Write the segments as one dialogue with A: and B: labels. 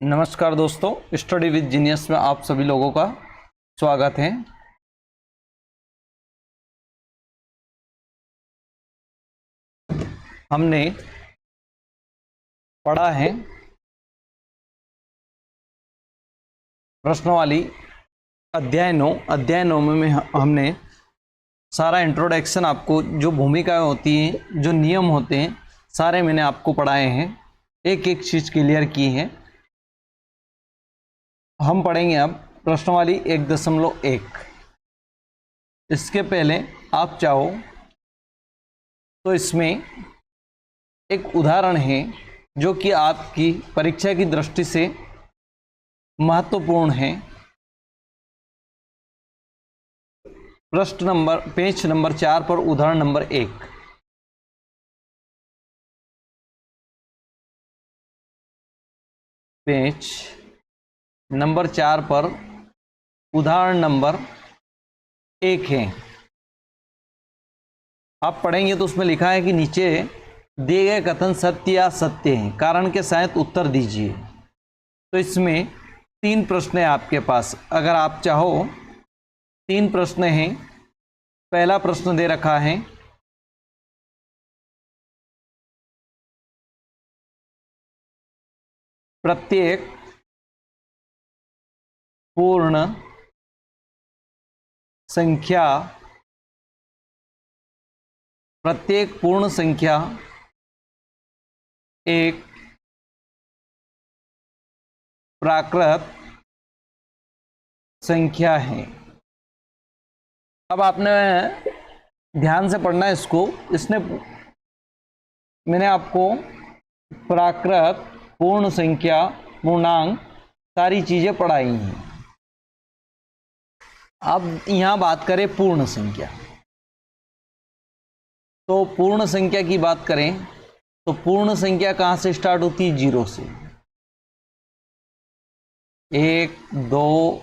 A: नमस्कार दोस्तों, study with genius में आप सभी लोगों का स्वागत है। हमने पढ़ा है प्रश्नवाली अध्याय 9 में हमने सारा इंट्रोडक्शन, आपको जो भूमिकाएं होती हैं, जो नियम होते हैं, सारे मैंने आपको पढ़ाए हैं, एक एक चीज़ क्लियर की है। हम पढ़ेंगे अब प्रश्नवाली 1.1। इसके पहले आप चाहो तो इसमें एक उदाहरण है जो कि आपकी परीक्षा की दृष्टि से महत्वपूर्ण है। पेज नंबर 4 पर उदाहरण नंबर 1। पेज नंबर 4 पर उदाहरण नंबर 1 है। आप पढ़ेंगे तो उसमें लिखा है कि नीचे दिए गए कथन सत्य या असत्य हैं, कारण के सहित उत्तर दीजिए। तो इसमें 3 प्रश्न है आपके पास। अगर आप चाहो 3 प्रश्न हैं। पहला प्रश्न दे रखा है प्रत्येक पूर्ण संख्या एक प्राकृत संख्या है। अब आपने ध्यान से पढ़ना है इसको। मैंने आपको प्राकृत, पूर्ण संख्या, पूर्णांक सारी चीजें पढ़ाई हैं। अब यहां बात करें पूर्ण संख्या, तो पूर्ण संख्या की बात करें तो पूर्ण संख्या कहां से स्टार्ट होती है? 0 से। 1, 2,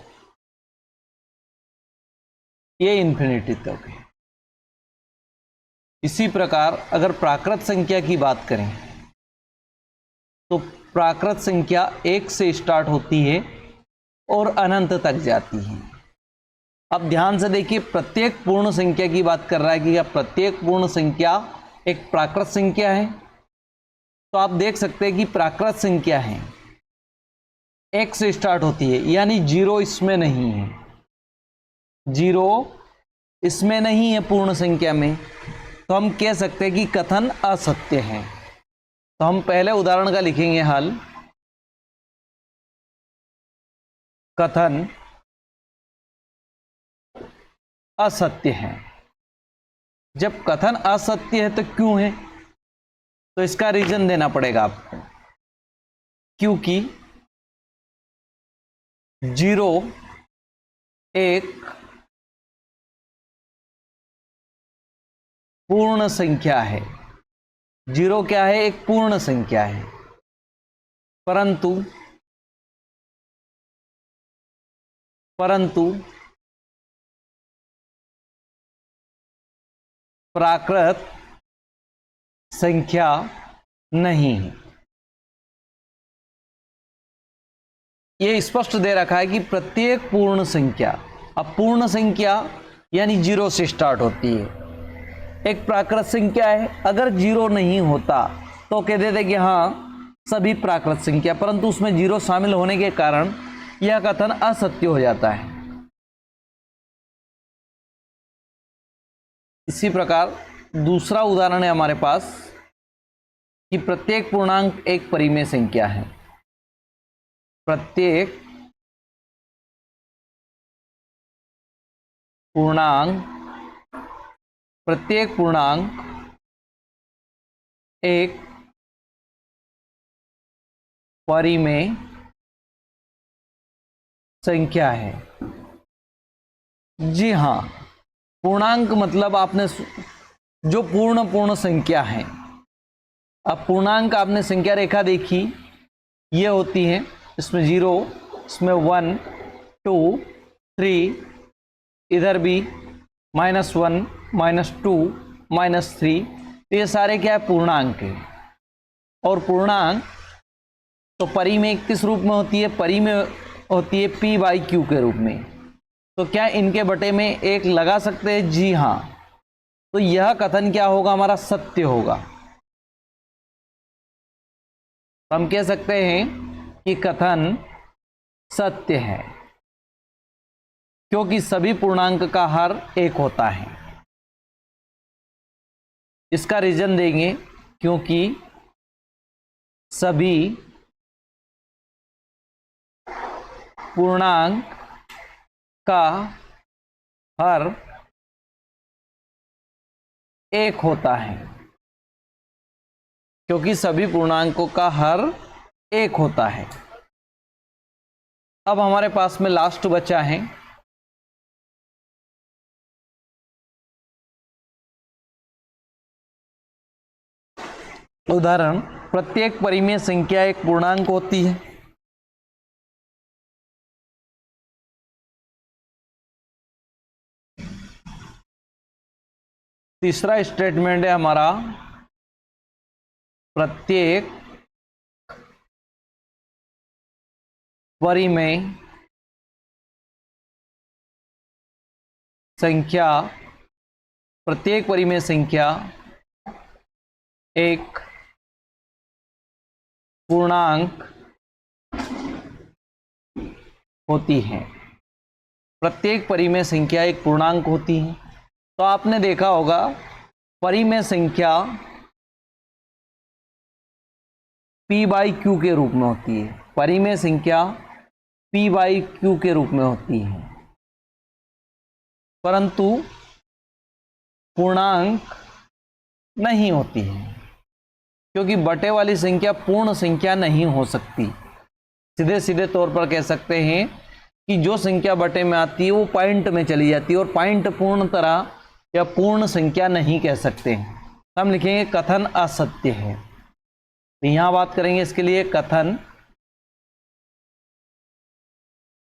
A: ये इन्फिनिटी तक है। इसी प्रकार अगर प्राकृत संख्या की बात करें तो प्राकृत संख्या 1 से स्टार्ट होती है और अनंत तक जाती है। अब ध्यान से देखिए, प्रत्येक पूर्ण संख्या की बात कर रहा है कि क्या प्रत्येक पूर्ण संख्या एक प्राकृत संख्या है? तो आप देख सकते हैं कि प्राकृत संख्या है 1 से स्टार्ट होती है, यानी 0 इसमें नहीं है। 0 इसमें नहीं है पूर्ण संख्या में, तो हम कह सकते हैं कि कथन असत्य है। तो हम पहले उदाहरण का लिखेंगे हल। कथन असत्य है। जब कथन असत्य है तो क्यों है? तो इसका रीजन देना पड़ेगा आपको। क्योंकि 0 एक पूर्ण संख्या है। 0 क्या है? एक पूर्ण संख्या है। परंतु प्राकृत संख्या नहीं है। यह स्पष्ट दे रखा है कि प्रत्येक पूर्ण संख्या, अब पूर्ण संख्या यानी 0 से स्टार्ट होती है, एक प्राकृत संख्या है। अगर 0 नहीं होता तो कह देते कि हाँ सभी प्राकृत संख्या, परंतु उसमें 0 शामिल होने के कारण यह कथन असत्य हो जाता है। इसी प्रकार दूसरा उदाहरण है हमारे पास कि प्रत्येक पूर्णांक एक परिमेय संख्या है। प्रत्येक पूर्णांक एक परिमेय संख्या है। जी हाँ, पूर्णांक मतलब आपने जो पूर्ण संख्या है। अब पूर्णांक आपने संख्या रेखा देखी, ये होती है, इसमें 0, इसमें 1, 2, 3, इधर भी -1, -2, -3, तो ये सारे क्या है? पूर्णांक है। और पूर्णांक तो परिमेय किस रूप में होती है? परिमेय होती है पी बाई क्यू के रूप में। तो क्या इनके बटे में एक लगा सकते हैं? जी हाँ। तो यह कथन क्या होगा? हमारा सत्य होगा। हम कह सकते हैं कि कथन सत्य है, क्योंकि सभी पूर्णांक का हर एक होता है। इसका रीजन देंगे, क्योंकि सभी पूर्णांक का हर एक होता है, क्योंकि सभी पूर्णांकों का हर एक होता है। अब हमारे पास में लास्ट बचा है उदाहरण, प्रत्येक परिमेय संख्या एक पूर्णांक होती है। तीसरा स्टेटमेंट है हमारा, प्रत्येक परिमेय संख्या, प्रत्येक परिमेय संख्या एक पूर्णांक होती है। प्रत्येक परिमेय संख्या एक पूर्णांक होती है। तो आपने देखा होगा परिमेय संख्या p बाई क्यू के रूप में होती है। परिमेय संख्या p बाई क्यू के रूप में होती है, परंतु पूर्णांक नहीं होती है, क्योंकि बटे वाली संख्या पूर्ण संख्या नहीं हो सकती। सीधे सीधे तौर पर कह सकते हैं कि जो संख्या बटे में आती है वो पॉइंट में चली जाती है, और पॉइंट पूर्ण तरह या पूर्ण संख्या नहीं कह सकते। हम लिखेंगे कथन असत्य है। तो यहां बात करेंगे इसके लिए, कथन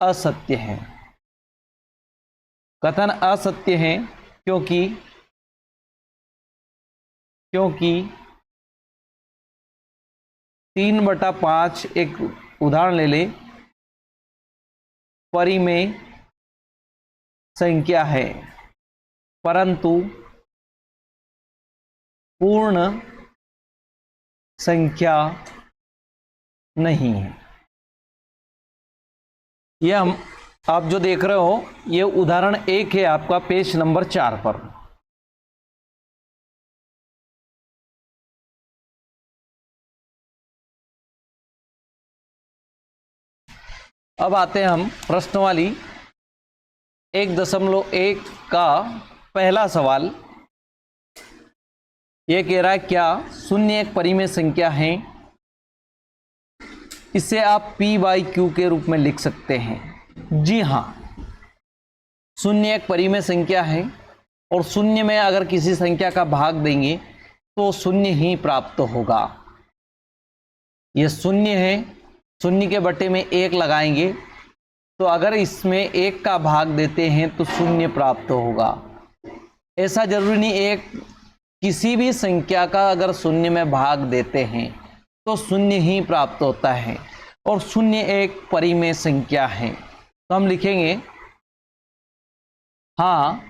A: असत्य है। कथन असत्य है क्योंकि 3/5 एक उदाहरण ले ले, परिमेय संख्या है, परंतु पूर्ण संख्या नहीं है। यह हम आप जो देख रहे हो, ये उदाहरण 1 है आपका पेज नंबर 4 पर। अब आते हैं हम प्रश्नवाली 1.1 का पहला सवाल। यह कह रहा है, क्या शून्य एक परिमेय संख्या है? इसे आप p बाई क्यू के रूप में लिख सकते हैं। जी हाँ, शून्य एक परिमेय संख्या है, और शून्य में अगर किसी संख्या का भाग देंगे तो शून्य ही प्राप्त होगा। यह शून्य है, शून्य के बटे में 1 लगाएंगे, तो अगर इसमें 1 का भाग देते हैं तो शून्य प्राप्त होगा। ऐसा जरूरी नहीं, एक किसी भी संख्या का अगर शून्य में भाग देते हैं तो शून्य ही प्राप्त होता है, और शून्य एक परिमेय संख्या है। तो हम लिखेंगे, हाँ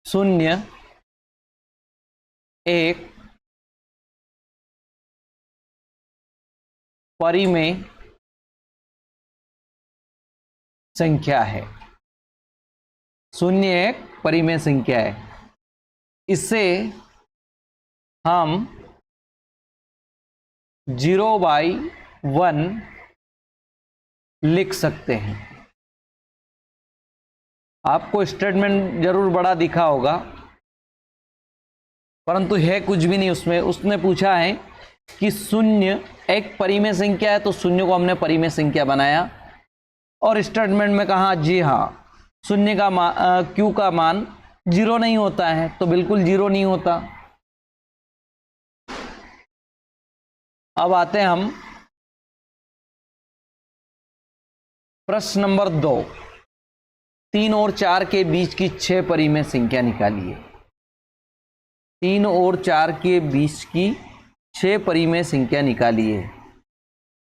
A: शून्य एक परिमेय संख्या है। शून्य एक परिमेय संख्या है। इससे हम 0/1 लिख सकते हैं। आपको स्टेटमेंट जरूर बड़ा दिखा होगा, परंतु है कुछ भी नहीं उसमें। उसने पूछा है कि शून्य एक परिमेय संख्या है, तो शून्य को हमने परिमेय संख्या बनाया, और स्टेटमेंट में कहा जी हाँ शून्य का क्यू का मान 0 नहीं होता है, तो बिल्कुल 0 नहीं होता। अब आते हैं हम प्रश्न नंबर 2। 3 और 4 के बीच की 6 परिमेय संख्या निकालिए। 3 और 4 के बीच की 6 परिमेय संख्या निकाली है।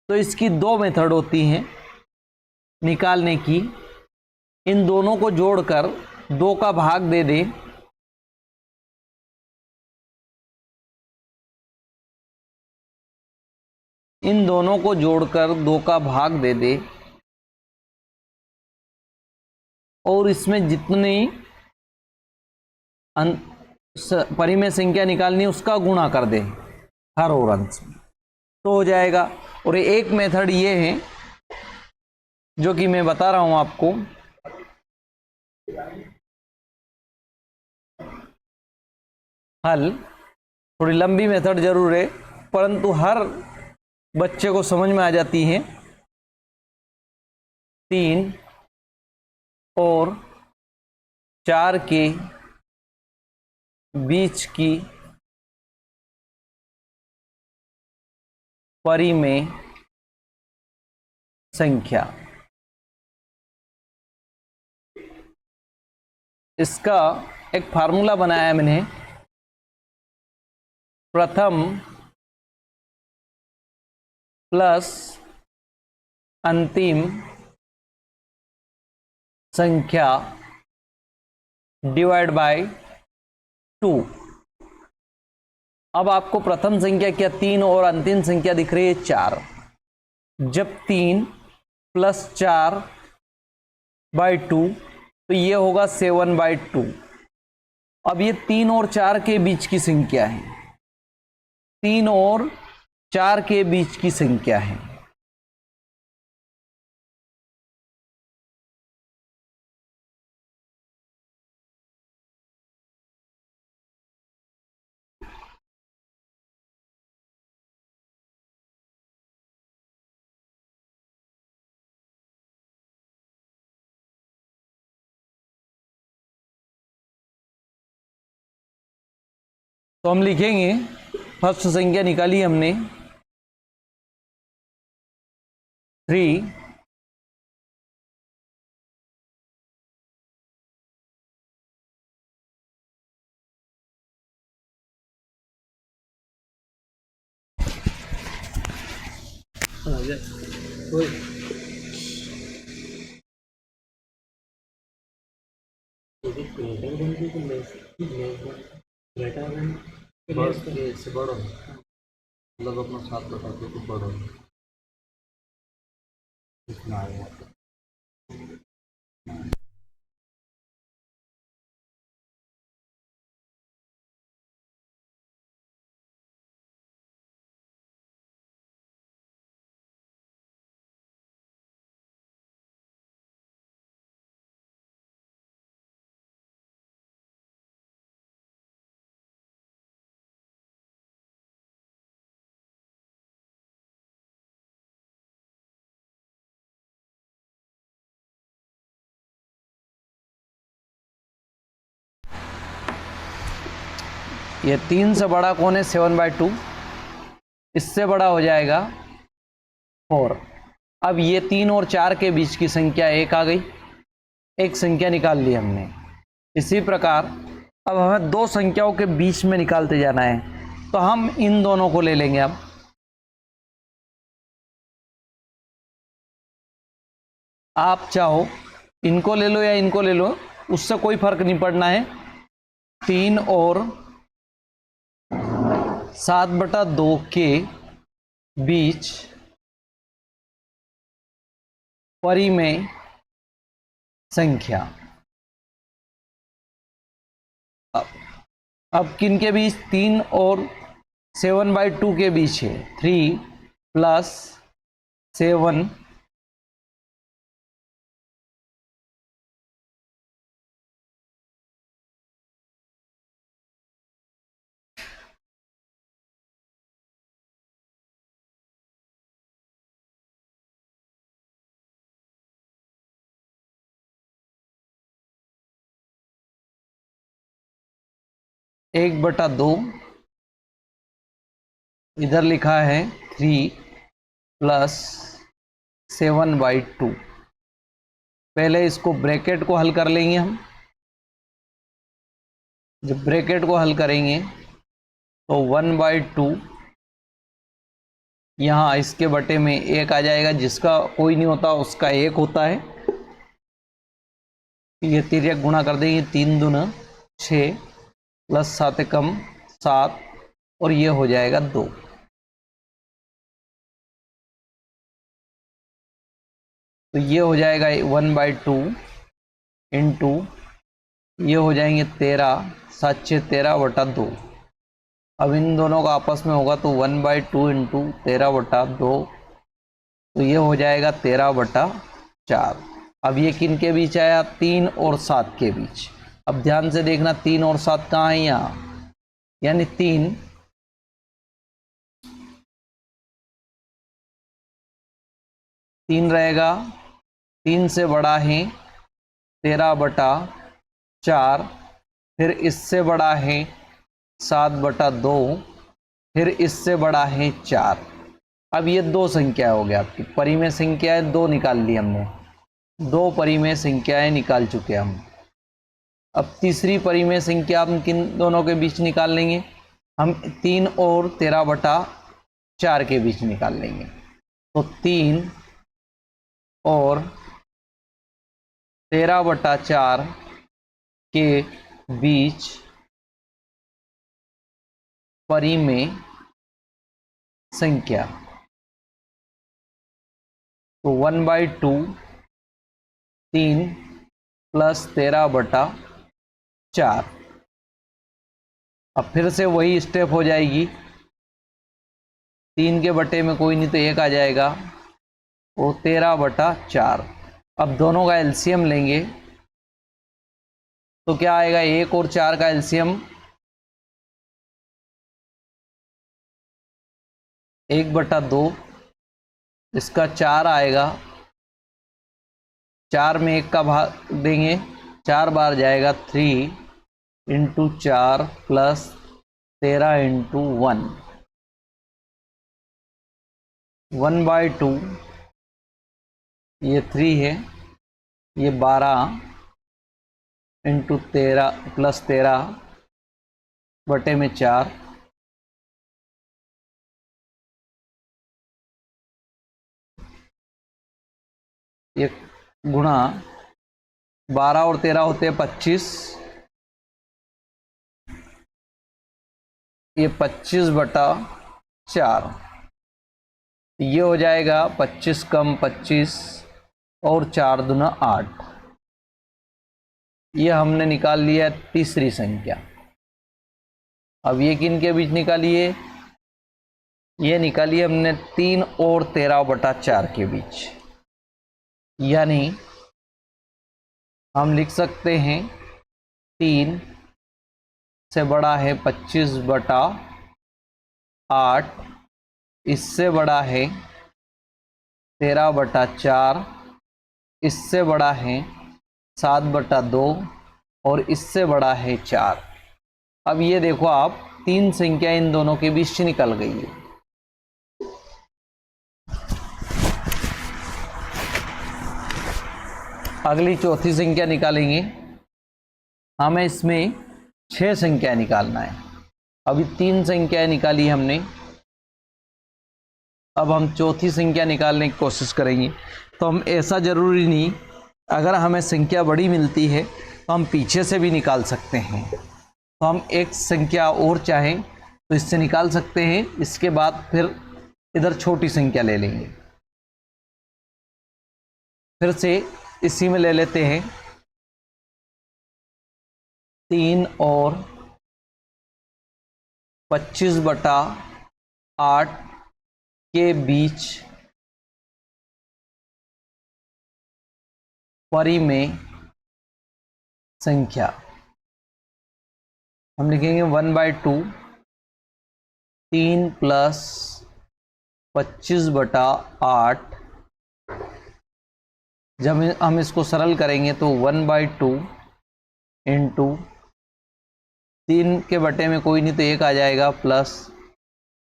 A: तो इसकी 2 मेथड होती हैं निकालने की। इन दोनों को जोड़कर 2 का भाग दे दे, इन दोनों को जोड़कर 2 का भाग दे दे और इसमें जितनी परिमेय संख्या निकालनी उसका गुणा कर दे हर और अंश में, तो हो जाएगा। और एक मेथड ये है जो कि मैं बता रहा हूं आपको, हल थोड़ी लंबी मेथड जरूर है परंतु हर बच्चे को समझ में आ जाती है। 3 और 4 के बीच की परिमेय संख्या, इसका एक फार्मूला बनाया है मैंने। प्रथम प्लस अंतिम संख्या डिवाइड बाय 2। अब आपको प्रथम संख्या क्या 3 और अंतिम संख्या दिख रही है 4। जब 3 प्लस 4 बाई 2 तो ये होगा 7 बाई 2। अब ये 3 और 4 के बीच की संख्या है, 3 और 4 के बीच की संख्या है। तो हम लिखेंगे, फर्स्ट संख्या निकाली हमने 3
B: से बड़ो मतलब अपना साथ बताते तो बड़ो इतना आएगा।
A: ये 3 से बड़ा कौन है 7 बाई 2, इससे बड़ा हो जाएगा 4। अब ये 3 और 4 के बीच की संख्या 1 आ गई, एक संख्या निकाल ली हमने। इसी प्रकार अब हमें 2 संख्याओं के बीच में निकालते जाना है, तो हम इन दोनों को ले लेंगे। अब आप चाहो इनको ले लो या इनको ले लो, उससे कोई फर्क नहीं पड़ना है। 3 और 7/2 के बीच परिमेय संख्या। अब किन के बीच? 3 और 7 बाई 2 के बीच है। 3 प्लस 7 1/2, इधर लिखा है 3 प्लस 7 बाई 2। पहले इसको ब्रैकेट को हल कर लेंगे हम। जब ब्रैकेट को हल करेंगे तो 1/2 यहाँ इसके बटे में 1 आ जाएगा, जिसका कोई नहीं होता उसका 1 होता है। ये तिर्यक गुणा कर देंगे, 3 दूना 6 प्लस 7 कम 7 और ये हो जाएगा 2। तो ये हो जाएगा 1/2 इंटू ये हो जाएंगे 13, 7 6 13/2। अब इन दोनों का आपस में होगा तो 1/2 इंटू 13/2, तो ये हो जाएगा 13/4। अब ये किन के बीच आया? 3 और 7 के बीच। अब ध्यान से देखना 3 और 7 कहाँ है? यहाँ, यानी 3 रहेगा, 3 से बड़ा है 13/4, फिर इससे बड़ा है 7/2, फिर इससे बड़ा है 4। अब ये 2 संख्या हो गया, आपकी परिमेय संख्याएं 2 निकाल ली हमने, 2 परिमेय संख्याएं निकाल चुके हम। अब तीसरी परिमेय संख्या हम किन दोनों के बीच निकाल लेंगे? हम 3 और 13/4 के बीच निकाल लेंगे। तो 3 और 13/4 के बीच परिमेय संख्या, तो 1/2 3 प्लस 13/4। अब फिर से वही स्टेप हो जाएगी, 3 के बटे में कोई नहीं तो 1 आ जाएगा, वो 13/4। अब दोनों का एलसीएम लेंगे तो क्या आएगा? 1 और 4 का एलसीएम 1/2, इसका 4 आएगा, 4 में 1 का भाग देंगे, 4 बार जाएगा, 3 इंटू 4 प्लस 13 इंटू 1, 1/2 ये 3 है, ये 12 इंटू 13 प्लस 13 बटे में 4, ये गुणा 12 और 13 होते हैं 25, ये 25/4, ये हो जाएगा 25 कम 25 और 4 दूना 8। ये हमने निकाल लिया तीसरी संख्या। अब ये किन के बीच निकाली है? ये निकाली हमने 3 और 13/4 के बीच, यानी हम लिख सकते हैं 3 से बड़ा है 25/8, इससे बड़ा है 13/4, इससे बड़ा है 7/2 और इससे बड़ा है 4। अब ये देखो आप, 3 संख्या इन दोनों के बीच से निकल गई है। अगली चौथी संख्या निकालेंगे, हमें इसमें 6 संख्या निकालना है। अभी 3 संख्याएं निकाली हमने, अब हम चौथी संख्या निकालने की कोशिश करेंगे। तो हम ऐसा ज़रूरी नहीं, अगर हमें संख्या बड़ी मिलती है तो हम पीछे से भी निकाल सकते हैं। तो हम एक संख्या और चाहें तो इससे निकाल सकते हैं, इसके बाद फिर इधर छोटी संख्या ले लेंगे। फिर से इसी में ले लेते हैं, 3 और 25/8 के बीच परिमेय संख्या, हम लिखेंगे 1/2 3 प्लस 25/8। जब हम इसको सरल करेंगे तो 1/2 इंटू 3 के बटे में कोई नहीं तो 1 आ जाएगा, प्लस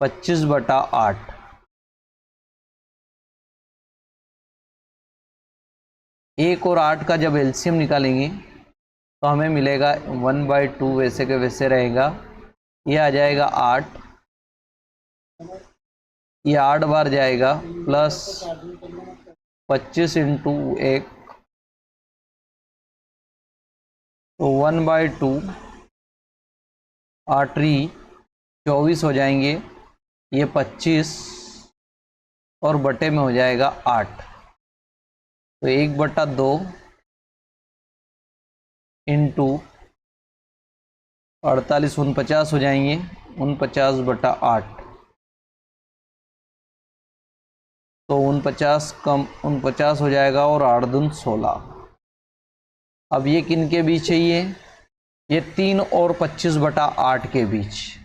A: 25/8। 1 और 8 का जब एलसीएम निकालेंगे तो हमें मिलेगा 1/2, वैसे के वैसे रहेगा, ये आ जाएगा 8 ये 8 बार जाएगा, प्लस 25 इंटू 1, तो 1/2, 8 24 हो जाएंगे, ये 25 और बटे में हो जाएगा 8, तो 1/2 इंटू 48 49 हो जाएंगे, 49/8, तो 49 कम 49 हो जाएगा और 8 दून 16। अब ये किन के बीच है? ये 3 और 25/8 के बीच।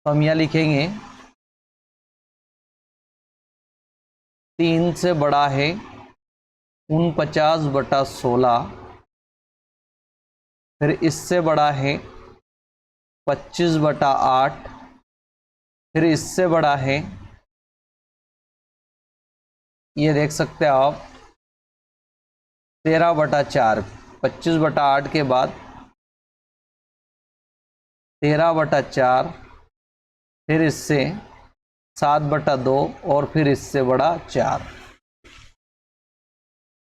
A: तो हम यहाँ लिखेंगे 3 से बड़ा है 49/16, फिर इससे बड़ा है 25/8, फिर इससे बड़ा है, ये देख सकते हैं आप, 13/4। 25/8 के बाद 13/4, फिर इससे 7/2 और फिर इससे बड़ा 4।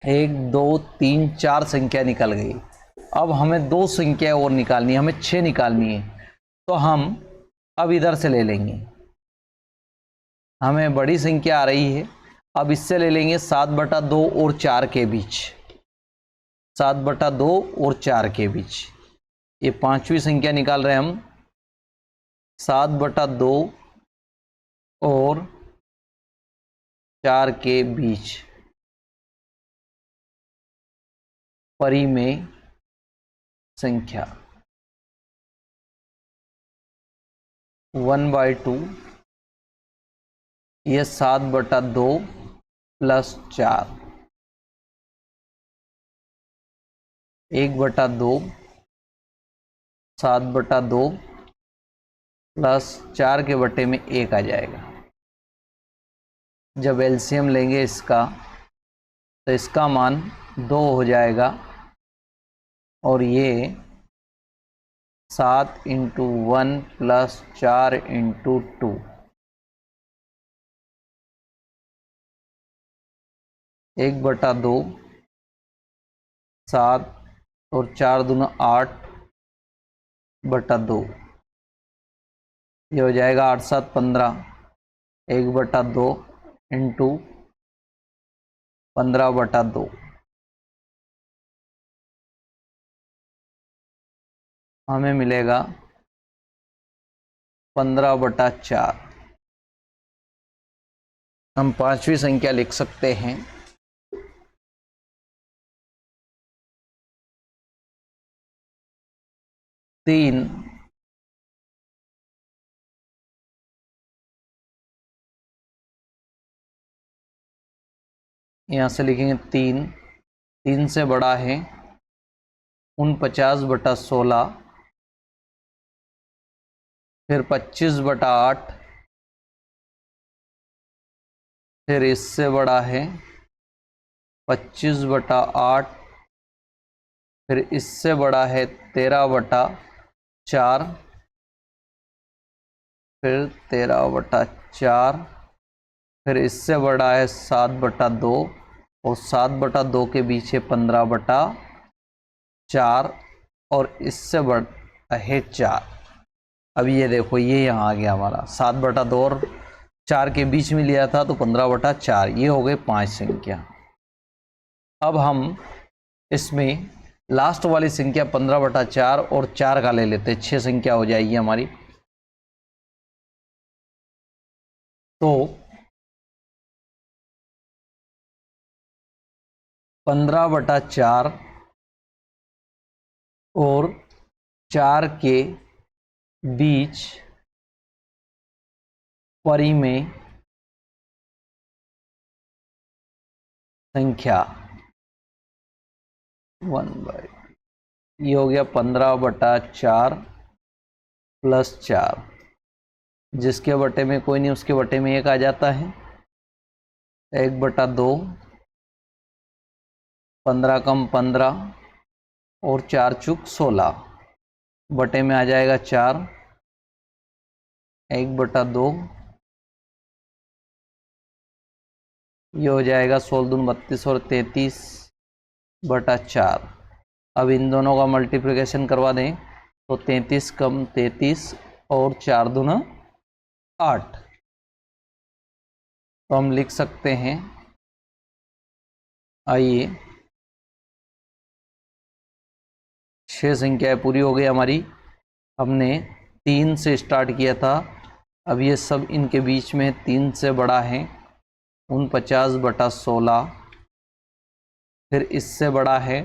A: 1 2 3 4 संख्या निकल गई। अब हमें 2 संख्या और निकालनी है, हमें 6 निकालनी है। तो हम अब इधर से ले लेंगे, हमें बड़ी संख्या आ रही है, अब इससे ले लेंगे 7/2 और 4 के बीच, 7/2 और 4 के बीच। ये 5वीं संख्या निकाल रहे हैं हम, 7/2 और 4 के बीच, परिमेय संख्या 1/2, ये 7/2 प्लस 4, 1/2, 7/2 प्लस 4 के बटे में 1 आ जाएगा। जब एलसीएम लेंगे इसका, तो इसका मान 2 हो जाएगा, और ये 7 × 1 प्लस 4 × 2, 1/2, 7 और 4 दूना 8/2, ये हो जाएगा 8 7 15, 1/2 इंटू 15/2, हमें मिलेगा 15/4। हम 5वीं संख्या लिख सकते हैं, 3 यहाँ से लिखेंगे 3 से बड़ा है 49/16, फिर 25/8, फिर इससे बड़ा है 25/8, फिर इससे बड़ा है 13/4, फिर 13/4, फिर इससे बड़ा है 7/2, और 7/2 के पीछे 15/4, और इससे बड़ा है 4। अब ये देखो, ये यहाँ आ गया हमारा 7/2 और 4 के बीच में लिया था, तो 15/4। ये हो गए 5 संख्या। अब हम इसमें लास्ट वाली संख्या 15/4 और 4 का ले लेते हैं, 6 संख्या हो जाएगी हमारी। तो 15/4 और 4 के बीच परिमेय संख्या 1/2, ये हो गया 15/4 प्लस 4, जिसके बटे में कोई नहीं उसके बटे में 1 आ जाता है, 1/2, 15 कम 15 और 4 चुक 16, बटे में आ जाएगा 4, 1/2 ये हो जाएगा 16 दून 32 और 33/4। अब इन दोनों का मल्टीप्लिकेशन करवा दें तो 33 कम 33 और 4 दूना 8। तो हम लिख सकते हैं, आइए 6 संख्याएं पूरी हो गई हमारी। हमने 3 से स्टार्ट किया था, अब ये सब इनके बीच में 3 से बड़ा है 49/16, फिर इससे बड़ा है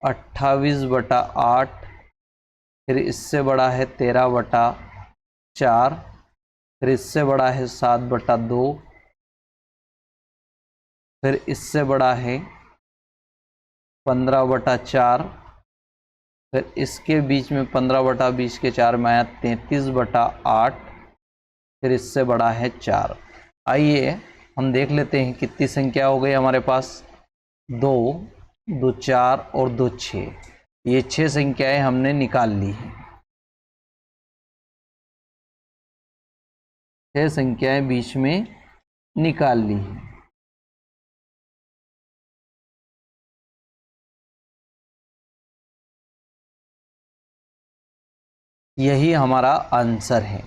A: 28/8, फिर इससे बड़ा है 13/4, फिर इससे बड़ा है 7/2, फिर इससे बड़ा है 15/4, फिर इसके बीच में 15/20 के 4 में आया 33/8, फिर इससे बड़ा है 4। आइए हम देख लेते हैं कितनी संख्या हो गई हमारे पास। 2, 2 4 और 2 6, ये 6 संख्याएं हमने निकाल ली हैं। 6 संख्याएं बीच में निकाल ली हैं। यही हमारा आंसर है।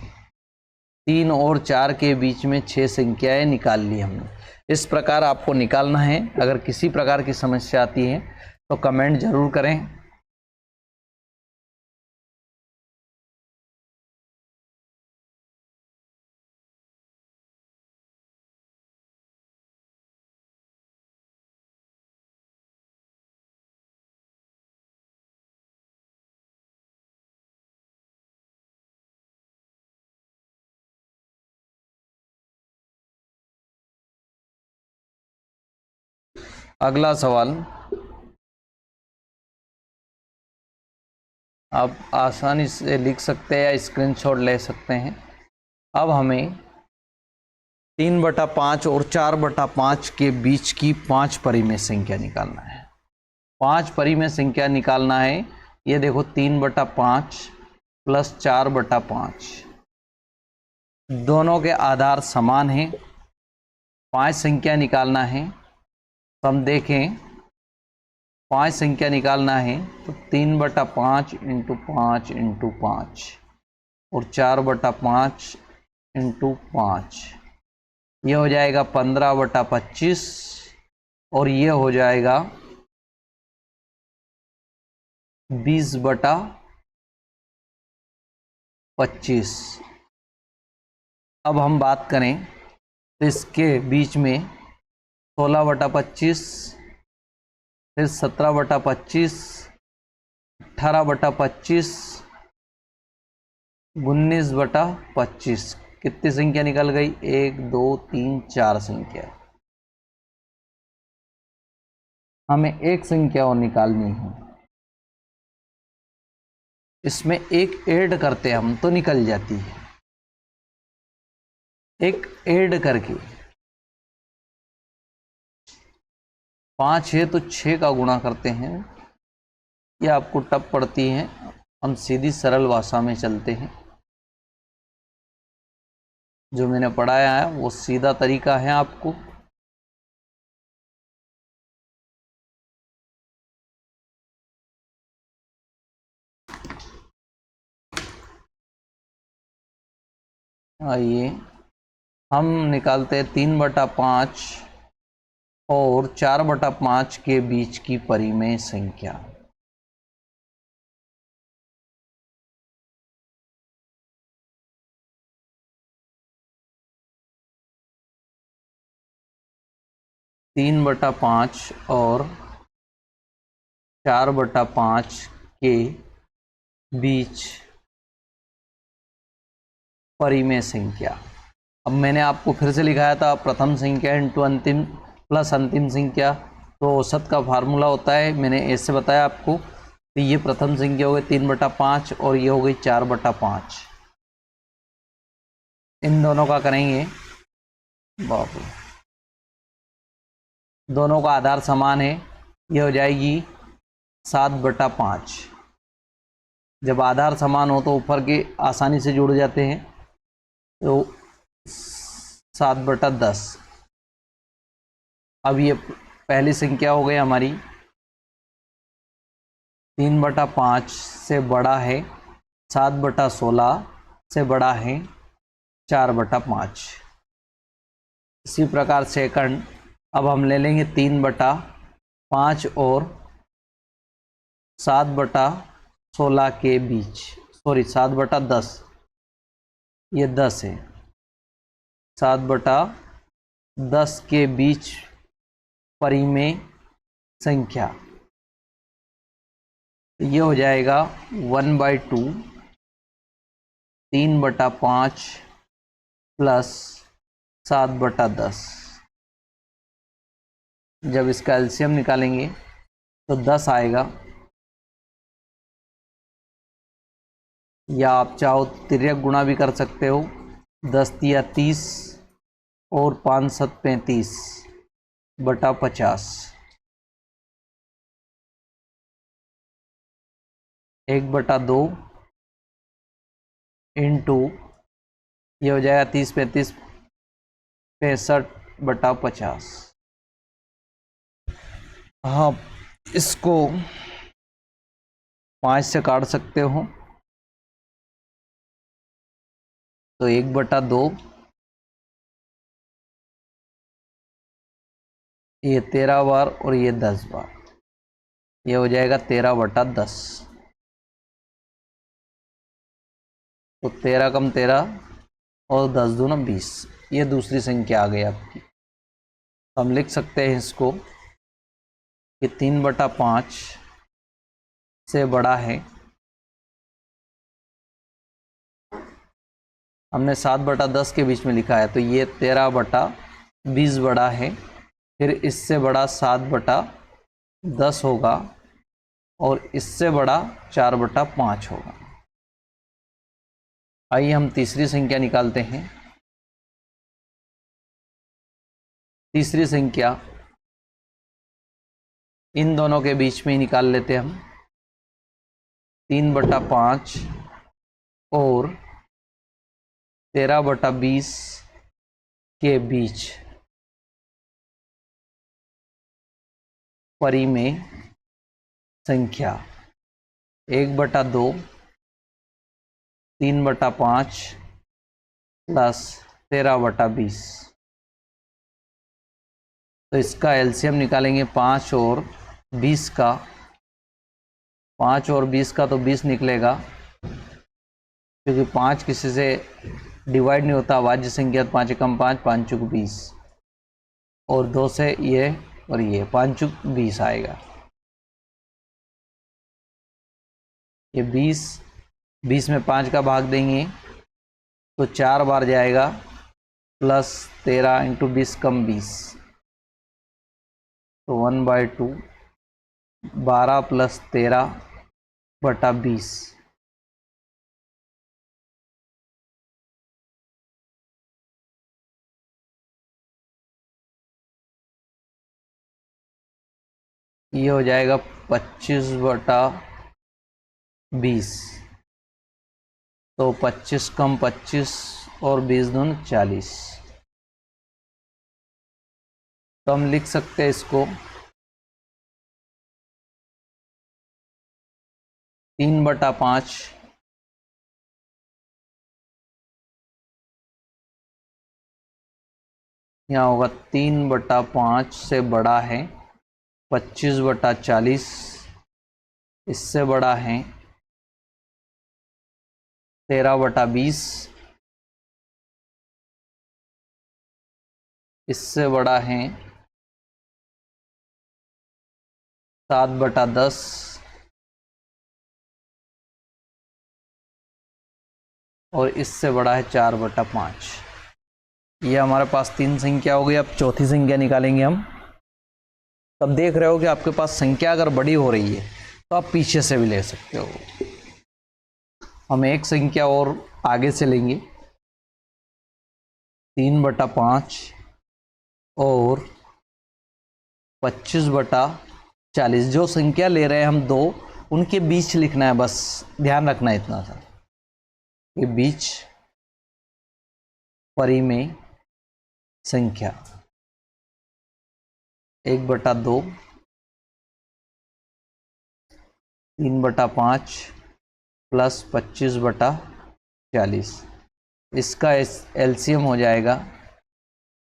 A: 3 और 4 के बीच में 6 संख्याएं निकाल ली हमने। इस प्रकार आपको निकालना है। अगर किसी प्रकार की समस्या आती है तो कमेंट जरूर करें। अगला सवाल आप आसानी से लिख सकते हैं या स्क्रीनशॉट ले सकते हैं। अब हमें 3/5 और 4/5 के बीच की 5 परिमेय संख्या निकालना है। 5 परिमेय संख्या निकालना है। ये देखो 3/5 प्लस 4/5, दोनों के आधार समान हैं। 5 संख्या निकालना है तो हम देखें 5 संख्या निकालना है तो 3/5 इंटू 5 इंटू 5 और 4/5 इंटू 5, ये हो जाएगा 15/25 और ये हो जाएगा 20/25। अब हम बात करें तो इसके बीच में 16/25, फिर 17/25, 18/25, 19/25। कितनी संख्या निकल गई? 1 2 3 4 संख्या। हमें एक संख्या और निकालनी है। इसमें एक ऐड करते हैं हम तो निकल जाती है। एक ऐड करके 5 है तो 6 का गुणा करते हैं। ये आपको टफ पड़ती है, हम सीधी सरल भाषा में चलते हैं। जो मैंने पढ़ाया है वो सीधा तरीका है आपको। आइए हम निकालते हैं 3/5 और 4/5 के बीच की परिमेय संख्या। तीन बटा 5 और 4/5 के बीच परिमेय संख्या। अब मैंने आपको फिर से लिखाया था प्रथम संख्या इंटू अंतिम प्लस अंतिम संख्या, तो औसत का फार्मूला होता है। मैंने ऐसे बताया आपको। तो ये प्रथम संख्या हो गई 3/5 और ये हो गई 4/5। इन दोनों का करेंगे, बाप रे, दोनों का आधार समान है। ये हो जाएगी 7/5। जब आधार समान हो तो ऊपर के आसानी से जुड़ जाते हैं। तो 7/10 अब ये पहली संख्या हो गई हमारी 3/5 से बड़ा है, 7/16 से बड़ा है 4/5। इसी प्रकार सेकंड, अब हम ले लेंगे 3/5 और 7/16 के बीच, सॉरी 7/10, ये 10 है, 7/10 के बीच परिमेय संख्या, ये हो जाएगा 1/2, 3/5 प्लस 7/10। जब इसका एलसीएम निकालेंगे तो 10 आएगा, या आप चाहो तो तिर्यक गुणा भी कर सकते हो, 10 × 30 और 5 × 7 = 35/50, 1/2 इंटू, ये हो जाएगा 30 × 35 = 65/50। हाँ, इसको 5 से काट सकते हो तो 1/2, ये 13 बार और ये 10 बार, ये हो जाएगा 13/10। तो 13 × 13 और 10 दूना 20, ये दूसरी संख्या आ गई आपकी। हम लिख सकते हैं इसको कि 3/5 से बड़ा है, हमने 7/10 के बीच में लिखा है तो ये 13/20 बड़ा है, फिर इससे बड़ा 7/10 होगा और इससे बड़ा 4/5 होगा। आइए हम तीसरी संख्या निकालते हैं। तीसरी संख्या इन दोनों के बीच में ही निकाल लेते हैं हम, 3/5 और 13/20 के बीच परिमेय संख्या, 1/2, 3/5 प्लस 13/20। तो इसका एलसीएम निकालेंगे 5 और 20 का, 5 और 20 का तो 20 निकलेगा, क्योंकि 5 किसी से डिवाइड नहीं होता, वाज्य संख्या 5 एकम 5, 5 चुक 20, और 2 से ये और ये 5 चुक 20 आएगा। ये 20 में 5 का भाग देंगे तो 4 बार जाएगा, प्लस 13 × 20 कम 20, तो 1/2, 12 प्लस 13/20। ये हो जाएगा 25/20, तो 25 कम 25 और 20 दूनी 40। तो हम लिख सकते हैं इसको 3/5 यहाँ होगा, 3/5 से बड़ा है 25/40, इससे बड़ा है 13/20, इससे बड़ा है 7/10, और इससे बड़ा है 4/5। ये हमारे पास 3 संख्या हो गई। अब चौथी संख्या निकालेंगे हम। तब देख रहे हो कि आपके पास संख्या अगर बड़ी हो रही है तो आप पीछे से भी ले सकते हो। हम एक संख्या और आगे से लेंगे, 3/5 और 25/40। जो संख्या ले रहे हैं हम दो, उनके बीच लिखना है, बस ध्यान रखना है इतना सा, ये बीच परिमेय संख्या। 1/2, 3/5 प्लस 25/40। इसका एलसीएम हो जाएगा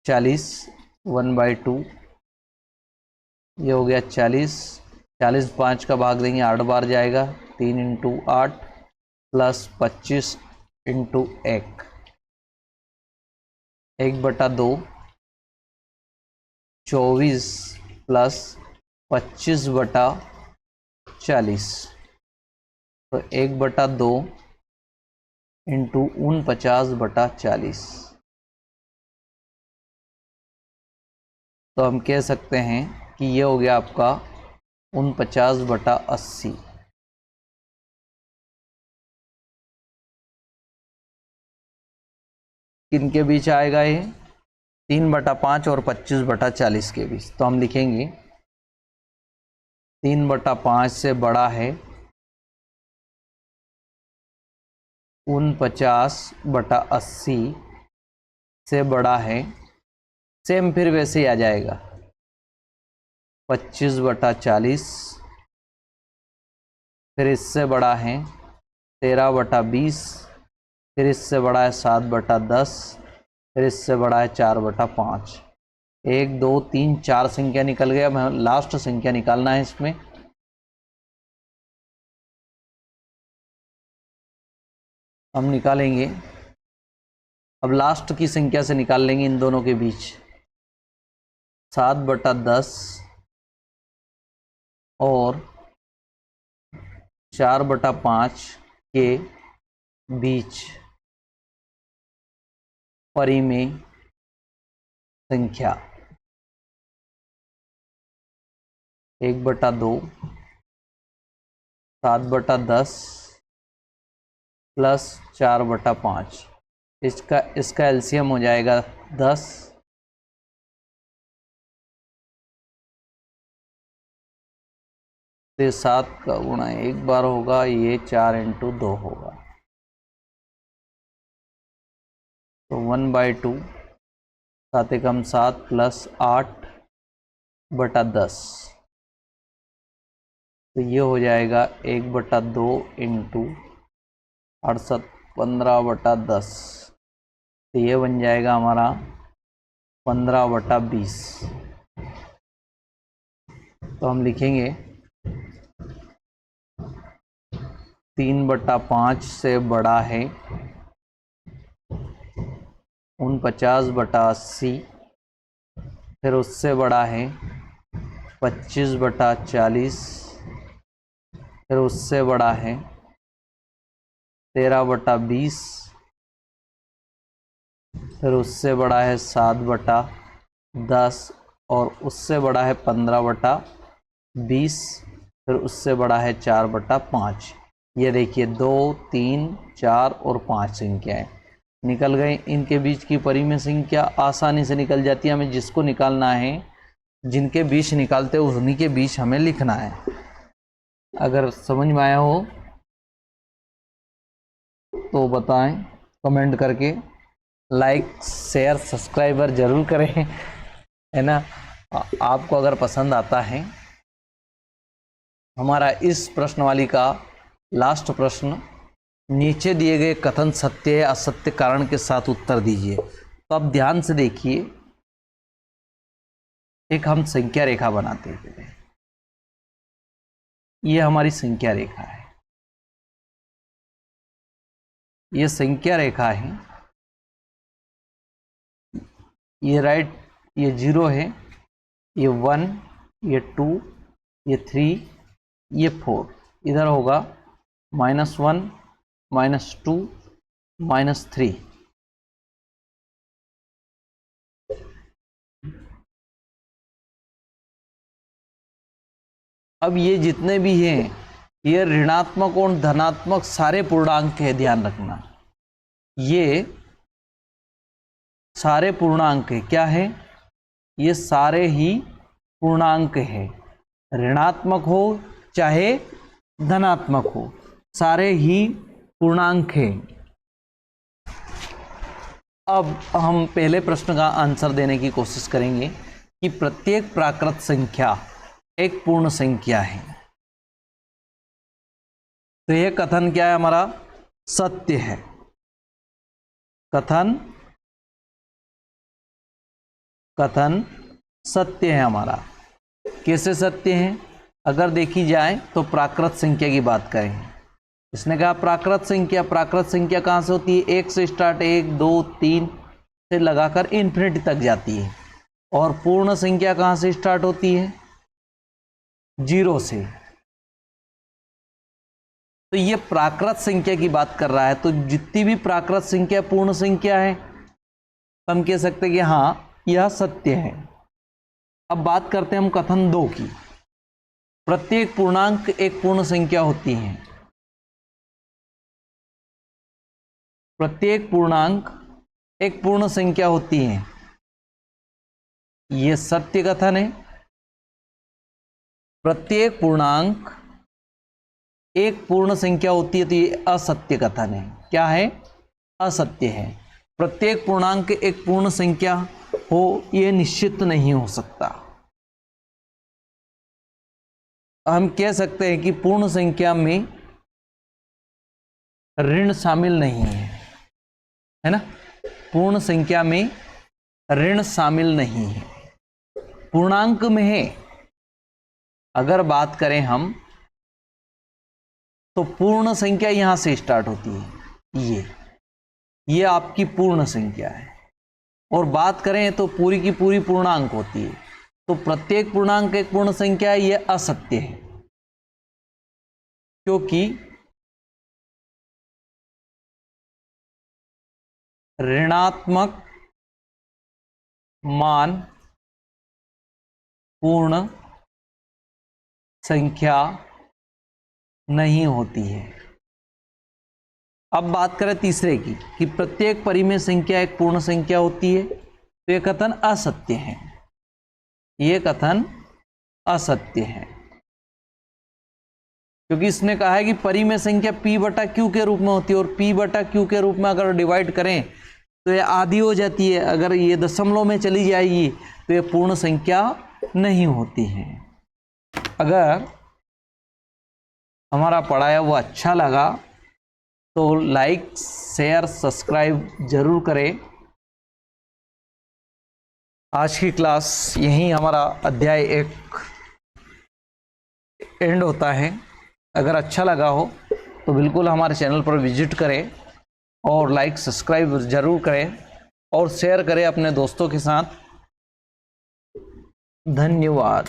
A: 40, 1/2, ये हो गया 40। 40 5 का भाग देंगे 8 बार जाएगा, 3 × 8 प्लस 25 × 1, 1/2, 24 प्लस 25/40, तो 1/2 इंटू 49/40। तो हम कह सकते हैं कि ये हो गया आपका 49/80। किन के बीच आएगा ये? 3/5 और 25/40 के बीच। तो हम लिखेंगे 3/5 से बड़ा है 49/80 से बड़ा है, सेम फिर वैसे ही आ जाएगा 25/40, फिर इससे बड़ा है 13/20, फिर इससे बड़ा है 7/10, फिर इससे बड़ा है 4/5। 1 2 3 4 संख्या निकल गया। हमें लास्ट संख्या निकालना है इसमें। हम निकालेंगे, अब लास्ट की संख्या से निकाल लेंगे इन दोनों के बीच। 7/10 और 4/5 के बीच परिमेय संख्या 1/2, 7/10 प्लस 4/5। इसका एलसीएम हो जाएगा 10। तो 7 का गुणा 1 बार होगा, ये 4 × 2 होगा, तो 1/2, 7 × 7 प्लस 8/10। तो ये हो जाएगा 1/2 इंटू 68, 15/10। तो ये बन जाएगा हमारा 15/20। तो हम लिखेंगे 3/5 से बड़ा है 49/80, फिर उससे बड़ा है 25/40, फिर उससे बड़ा है 13/20, फिर उससे बड़ा है 7/10, और उससे बड़ा है 15/20, फिर उससे बड़ा है 4/5। ये देखिए 2 3 4 और 5 संख्याएं निकल गए। इनके बीच की परिमेय संख्या आसानी से निकल जाती है। हमें जिसको निकालना है, जिनके बीच निकालते हैं उन्हीं के बीच हमें लिखना है। अगर समझ में आया हो तो बताएं कमेंट करके। लाइक शेयर सब्सक्राइबर जरूर करें, है ना। आपको अगर पसंद आता है हमारा इस प्रश्नवाली का लास्ट प्रश्न, नीचे दिए गए कथन सत्य या असत्य कारण के साथ उत्तर दीजिए। तो अब ध्यान से देखिए, एक हम संख्या रेखा बनाते हैं। ये हमारी संख्या रेखा है, ये संख्या रेखा है। ये राइट, ये 0 है, ये 1, ये 2, ये 3, ये 4। इधर होगा -1, -2, -3। अब ये जितने भी हैं, ये ऋणात्मक और धनात्मक सारे पूर्णांक है। ध्यान रखना, ये सारे पूर्णांक है। क्या है? ये सारे ही पूर्णांक है। ऋणात्मक हो चाहे धनात्मक हो, सारे ही पूर्णांक है। अब हम पहले प्रश्न का आंसर देने की कोशिश करेंगे। कि प्रत्येक प्राकृत संख्या एक पूर्ण संख्या है। तो यह कथन क्या है हमारा? सत्य है। कथन सत्य है हमारा। कैसे सत्य है? अगर देखी जाए तो प्राकृत संख्या की बात करें, इसने कहा प्राकृत संख्या कहाँ से होती है? एक से स्टार्ट, 1 2 3 से लगाकर इन्फिनिटी तक जाती है। और पूर्ण संख्या कहाँ से स्टार्ट होती है? 0 से। तो ये प्राकृत संख्या की बात कर रहा है। तो जितनी भी प्राकृत संख्या पूर्ण संख्या है, तो हम कह सकते हैं कि हाँ, यह सत्य है। अब बात करते हैं हम कथन 2 की। प्रत्येक पूर्णांक एक पूर्ण संख्या होती है। प्रत्येक पूर्णांक एक पूर्ण संख्या होती है, यह सत्य कथन है। प्रत्येक पूर्णांक एक पूर्ण संख्या होती है, तो ये असत्य कथन है। क्या है? असत्य है। प्रत्येक पूर्णांक एक पूर्ण संख्या हो, यह निश्चित नहीं हो सकता। हम कह सकते हैं कि पूर्ण संख्या में ऋण शामिल नहीं है ना? पूर्ण संख्या में ऋण शामिल नहीं है, पूर्णांक में है। अगर बात करें हम, तो पूर्ण संख्या यहां से स्टार्ट होती है। ये आपकी पूर्ण संख्या है। और बात करें तो पूरी की पूरी पूर्णांक होती है। तो प्रत्येक पूर्णांक एक पूर्ण संख्या है, यह असत्य है। क्योंकि ऋणात्मक मान पूर्ण संख्या नहीं होती है। अब बात करें तीसरे की, कि प्रत्येक परिमेय संख्या एक पूर्ण संख्या होती है। तो यह कथन असत्य है। यह कथन असत्य है, क्योंकि इसने कहा है कि परिमेय संख्या p/q के रूप में होती है, और p/q के रूप में अगर डिवाइड करें तो यह आधी हो जाती है। अगर ये दशमलव में चली जाएगी तो यह पूर्ण संख्या नहीं होती है। अगर हमारा पढ़ाया वो अच्छा लगा तो लाइक शेयर सब्सक्राइब जरूर करें। आज की क्लास यहीं हमारा अध्याय 1 एंड होता है। अगर अच्छा लगा हो तो बिल्कुल हमारे चैनल पर विजिट करें और लाइक सब्सक्राइब जरूर करें और शेयर करें अपने दोस्तों के साथ। धन्यवाद।